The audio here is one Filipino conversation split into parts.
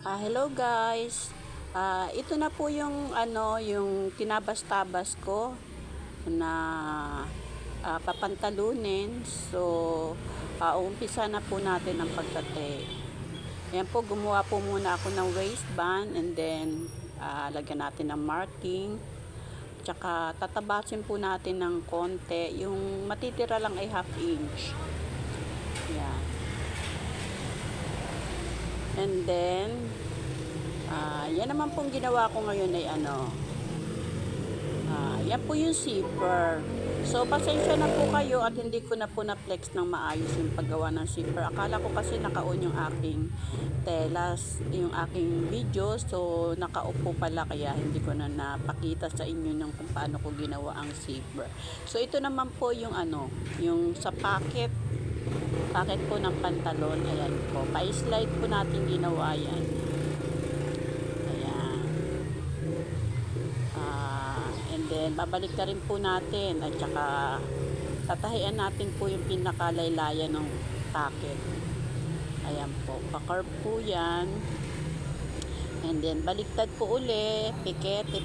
Hello guys. Ito na po yung yung tinabas-tabas ko na papantalunin. So, uumpisa na po natin ang pagtate. Ayan po, gumawa po muna ako ng waistband and then lagyan natin ng marking. Tsaka tatabasin po natin ng konti. Yung matitira lang ay half inch. Ayan. And then, yan naman pong ginawa ko ngayon ay yan po yung zipper. So, pasensya na po kayo at hindi ko na po na-flex ng maayos yung paggawa ng zipper. Akala ko kasi naka-on yung aking telas, yung aking video. So, nakaupo pala kaya hindi ko na napakita sa inyo ng kung paano ko ginawa ang zipper. So, ito naman po yung yung sa pocket po ng pantalon. Ayan po. Pa-slide po natin ginawa yan. Ayan. And then, babalik na rin po natin. At saka, tatahian natin po yung pinakalaylayan ng pocket. Ayan po. Pa-curve po yan. And then, baliktad po uli. Pikete.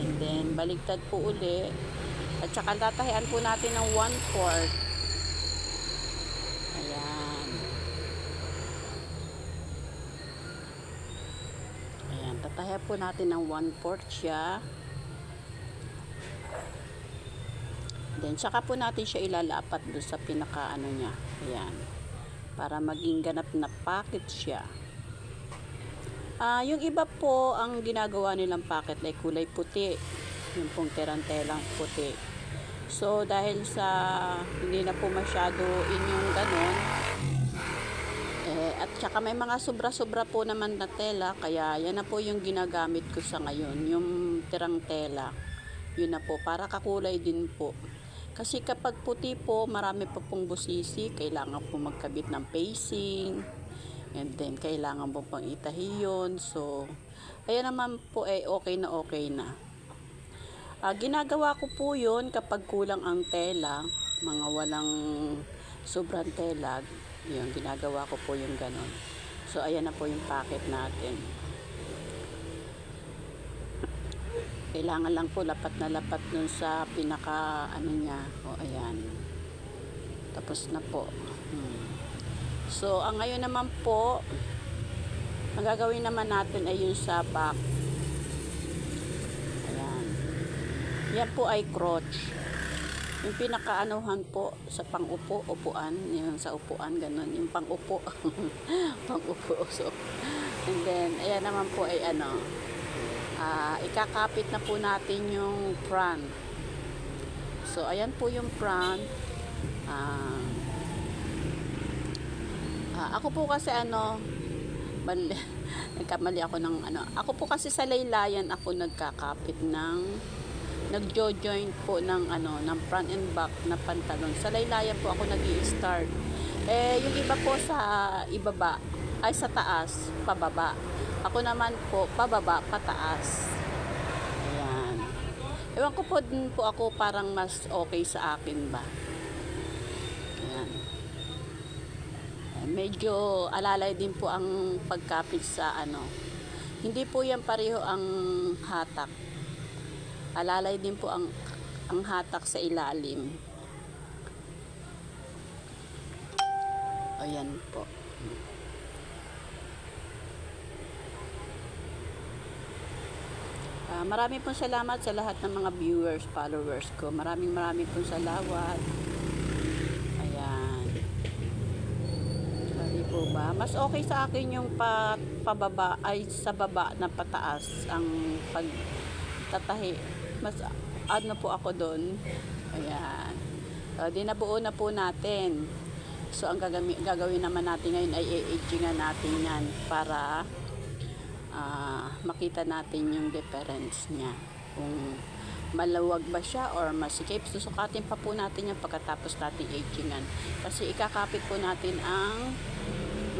And then, baliktad po uli. At saka, tatahian po natin ng 1/4. Ayan. Ayan. Tatahian po natin ng 1/4 siya. Then, saka po natin siya ilalapat doon sa pinaka niya. Ayan. Para maging ganap na pocket siya. Yung iba po, ang ginagawa nilang pocket ay kulay puti. Yung pong terantelang puti. So, dahil sa hindi na po masyado yung ganon, at saka may mga sobra-sobra po naman na tela, kaya yan na po yung ginagamit ko sa ngayon, yung tirang tela. Yun na po, para kakulay din po. Kasi kapag puti po, marami pa pong busisi, kailangan po magkabit ng facing, and then kailangan po pang itahi yun. So, ayan naman po okay na. Ginagawa ko po yun kapag kulang ang tela, mga walang sobrang tela, yun, ginagawa ko po yung ganon. So, ayan na po yung pocket natin. Kailangan lang po lapat na lapat dun sa pinaka niya. O, ayan. Tapos na po. So, ang ngayon naman po, ang gagawin naman natin ay yung sa back. Yan po ay crotch. Yung pinakaanuhan po sa upuan, yung sa upuan, ganun, yung pang-upo. Pang-upo. So, and then, ayan naman po ay ikakapit na po natin yung front. So, ayan po yung front. Ako po kasi nagkamali ako ng ako po kasi sa laylayan ako nagkakapit ng nagjo-joint po ng ng front and back na pantalon. Sa laylayan po ako nag-i-start. Yung iba po sa ibaba ay sa taas, pababa. Ako naman po pababa, pataas. Ayan. Ewan ko po din po ako parang mas okay sa akin ba. Ayan. Medyo alalay din po ang pagkapit sa Hindi po yan pareho ang hatak. Alalay din po ang hatak sa ilalim. Ayan po. Maraming pong salamat sa lahat ng mga viewers, followers ko. Maraming pong salamat. Ayan. Sabi po ba? Mas okay sa akin yung pababa ay sa baba na pataas ang pagtatahi. Mas po ako doon. Ayan. Dinabuo na po natin. So, ang gagawin naman natin ngayon ay i-edgingan natin yan para makita natin yung difference niya. Kung malawag ba siya or masikip. Susukatin pa po natin yan pagkatapos natin edgingan. Kasi ikakapit po natin ang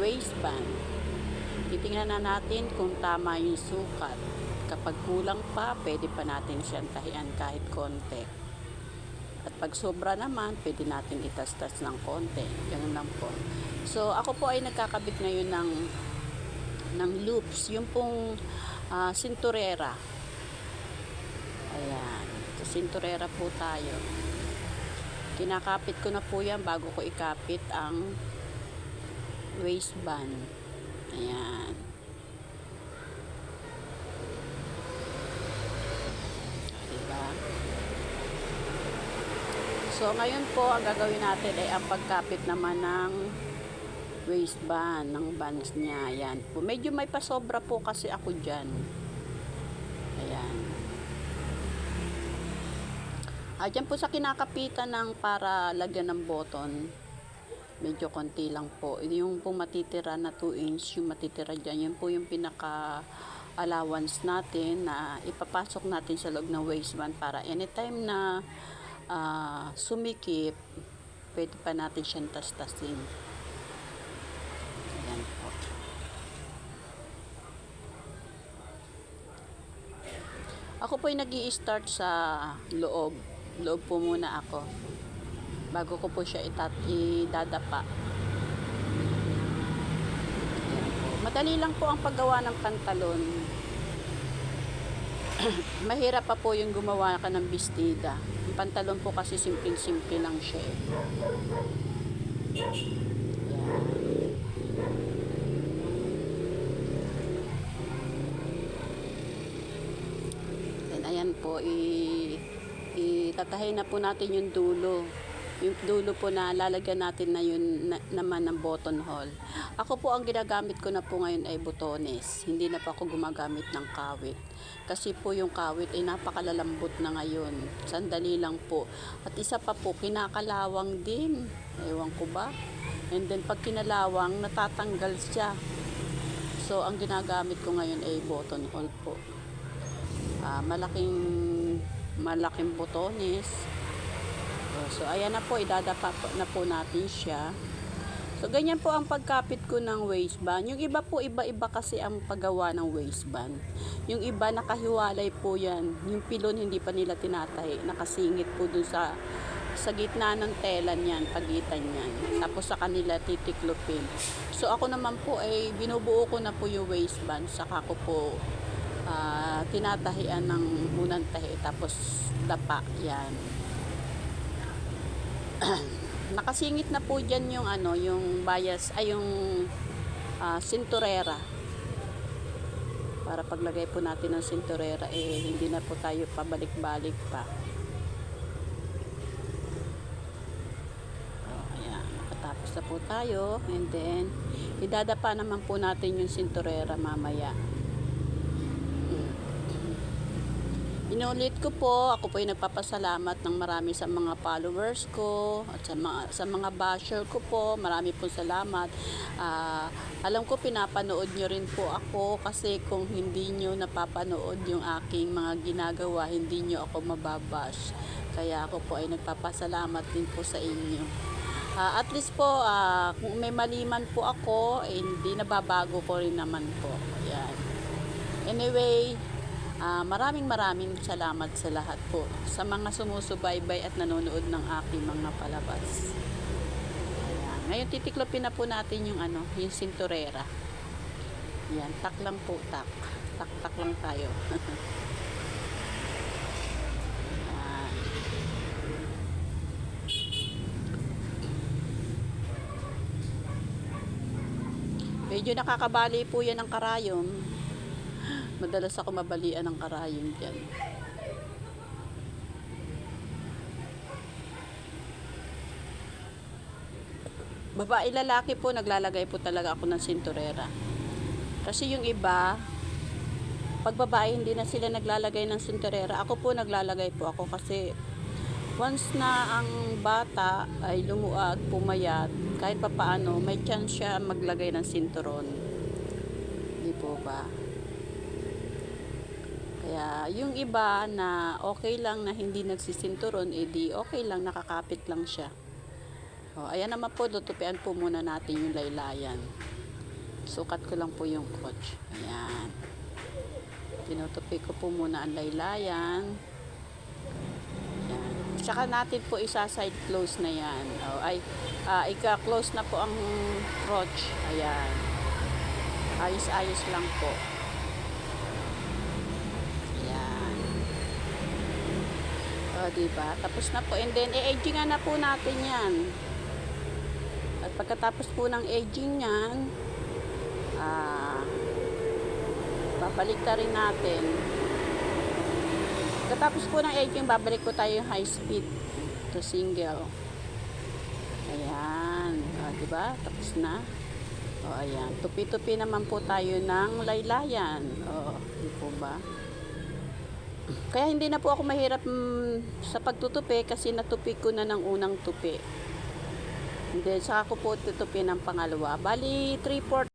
waistband. Titingnan na natin kung tama yung sukat. Kapag kulang pa, pwede pa natin siyang tahian kahit konti. At pag sobra naman, pwede natin itastas ng konti. Ganun lang po. So, ako po ay nagkakabit ngayon ng ng loops, yung pong sinturera. Ayan, sa sinturera po tayo. Kinakapit ko na po yan bago ko ikapit ang waistband. Ayan. Diba? So, ngayon po, ang gagawin natin ay ang pagkapit naman ng waistband, ng bands niya. Ayan po. Medyo may pasobra po kasi ako dyan. Ayan. Dyan po sa kinakapitan ng para lagyan ng button, medyo konti lang po. Yung po matitira na 2 inch, yung matitira dyan, yun po yung pinaka allowance natin na ipapasok natin sa loob ng waistband para anytime na sumikip, pwede pa natin siyang tas-tasin. Ayan po. Ako po ay nag-i-start sa loob. Loob po muna ako. Bago ko po siya idadapa. Ayan po. Madali lang po ang paggawa ng pantalon. Mahirap pa po yung gumawa ka ng bestida. Yung pantalon po kasi simple-simple lang siya eh. Ayan po, itatahay na po natin yung dulo. Yung dulo po na lalagyan natin na yun naman ng button hole. Ako po ang ginagamit ko na po ngayon ay botones. Hindi na po ako gumagamit ng kawit. Kasi po yung kawit ay napakalalambot na ngayon. Sandali lang po. At isa pa po, kinakalawang din. Ewan ko ba? And then pag kinalawang, natatanggal siya. So ang ginagamit ko ngayon ay button hole po. Malaking botones. So ayan na po, idadapa na po natin siya. So ganyan po ang pagkapit ko ng waistband. Yung iba po, iba-iba kasi ang paggawa ng waistband. Yung iba nakahiwalay po yan. Yung pilon hindi pa nila tinatay, nakasingit po dun sa gitna ng tela niyan, pagitan niyan. Tapos sa kanila titiklopin. So ako naman po ay binubuo ko na po yung waistband, saka ko po tinatahian ng unang tahi, tapos dapa yan. Nakasingit na po dyan yung yung bias ay yung sinturera, para paglagay po natin ng sinturera hindi na po tayo pabalik-balik pa. Ayan, nakatapos na po tayo, and then idadapa naman po natin yung sinturera mamaya. Inulit ko po, ako po ay nagpapasalamat ng marami sa mga followers ko at sa mga basher ko po. Marami pong salamat. Alam ko pinapanood nyo rin po ako, kasi kung hindi nyo napapanood yung aking mga ginagawa, hindi nyo ako mababash. Kaya ako po ay nagpapasalamat din po sa inyo. At least po, kung may mali man po ako, hindi nababago ko rin naman po. Ayan. Anyway, maraming salamat sa lahat po, sa mga sumusubaybay at nanonood ng aking mga palabas. Ayan. Ngayon titiklopin na po natin yung yung sinturera. Yan, tak lang po, tak lang tayo. Medyo nakakabali po yan ng karayom. Madalas ako mabalian ng karayom dyan. Babae lalaki po, naglalagay po talaga ako ng sinturera. Kasi yung iba, pag babae hindi na sila naglalagay ng sinturera, ako po naglalagay po ako, kasi once na ang bata ay lumuag, pumayat, kahit pa paano, may chance siya maglagay ng sinturon. Di po ba? Kaya yung iba na okay lang na hindi nagsisinturon, edi okay lang, nakakapit lang siya. Ayan naman po, tutupian po muna natin yung laylayan. Sukat ko lang po yung coach. Ayan. Tinutupi ko po muna ang laylayan. Ayan. Tsaka natin po isa-side close na yan. Ika-close na po ang crotch. Ayan. Ayos-ayos lang po. Ayan. O, diba? Tapos na po. And then, i-agingan na po natin yan. At pagkatapos po ng aging yan, babalik na rin natin. Pagkatapos po ng aging, babalik po tayo yung high speed to single. Ayan. O, diba? Tapos na. O, ayan. Tupi-tupi naman po tayo ng laylayan. O, di po ba? Kaya hindi na po ako mahirap sa pagtutupi kasi natupi ko na ng unang tupi. And then, saka ko po tutupi ng pangalawa. Bali, 3/4